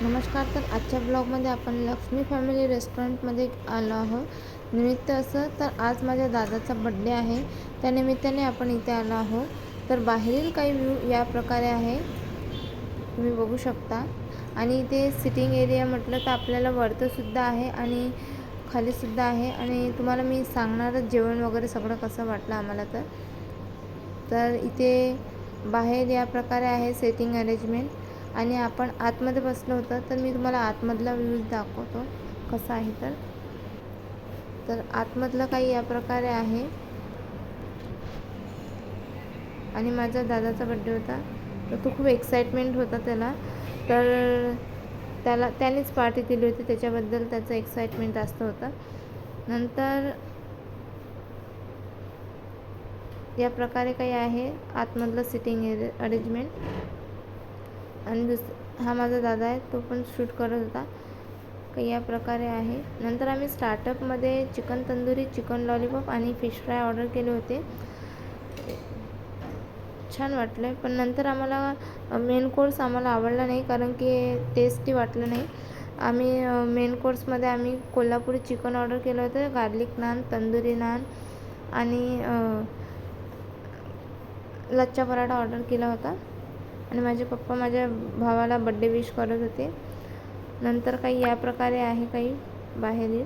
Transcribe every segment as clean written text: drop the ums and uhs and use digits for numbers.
नमस्कार. तर आजच्या ब्लॉगमध्ये आपण लक्ष्मी फॅमिली रेस्टॉरंटमध्ये आलो आहोत. निमित्त असं तर आज माझ्या दादाचा बड्डे आहे, त्यानिमित्ताने आपण इथे आलो आहोत. तर बाहेरील काही व्ह्यू या प्रकारे आहे, तुम्ही बघू शकता. आणि इथे सिटिंग एरिया म्हटलं तर आपल्याला वरतंसुद्धा आहे आणि खालीसुद्धा आहे. आणि तुम्हाला मी सांगणारच जेवण वगैरे सगळं कसं वाटलं आम्हाला. तर इथे बाहेर या प्रकारे आहे सेटिंग अरेंजमेंट. आणि आपण आतमध्ये बसलो होतो, तर मी तुम्हाला आतमधला व्ह्यूज दाखवतो कसा आहे. तर आतमधलं काही या प्रकारे आहे. आणि माझ्या दादाचा बड्डे होता, तर तो खूप एक्साइटमेंट होता त्याला. तर त्यानेच पार्टी दिली होती, त्याच्याबद्दल त्याचं एक्साइटमेंट जास्त होतं. नंतर या प्रकारे काही आहे आतमधलं सिटिंग अरेंजमेंट. आणि हा माझा दादा आहे, तो पण शूट करत होता. काही या प्रकारे आहे. नंतर आम्ही स्टार्टअपमध्ये चिकन तंदुरी, चिकन लॉलीपॉप आणि फिश फ्राय ऑर्डर केले होते. छान वाटले. पण नंतर आम्हाला मेन कोर्स आम्हाला आवडला नाही, कारण की टेस्टी वाटलं नाही. आम्ही मेन कोर्समध्ये आम्ही कोल्हापुरी चिकन ऑर्डर केलं होतं, गार्लिक नान, तंदुरी नान आणि लच्छा पराठा ऑर्डर केला होता. आणि माझे पप्पा माझ्या भावाला बड्डे विश करत होते. नंतर काही या प्रकारे आहे काही बाहेरील.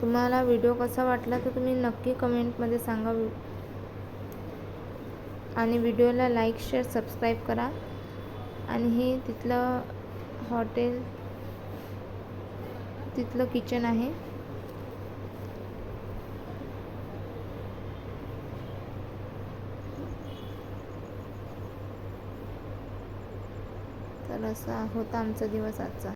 तुम्हाला व्हिडिओ कसा वाटला तर तुम्ही नक्की कमेंटमध्ये सांगा. आणि व्हिडिओला लाईक, शेअर, सबस्क्राईब करा. आणि हे तिथलं हॉटेल, तिथलं किचन आहे. तर असा होता आमचा दिवस आजचा.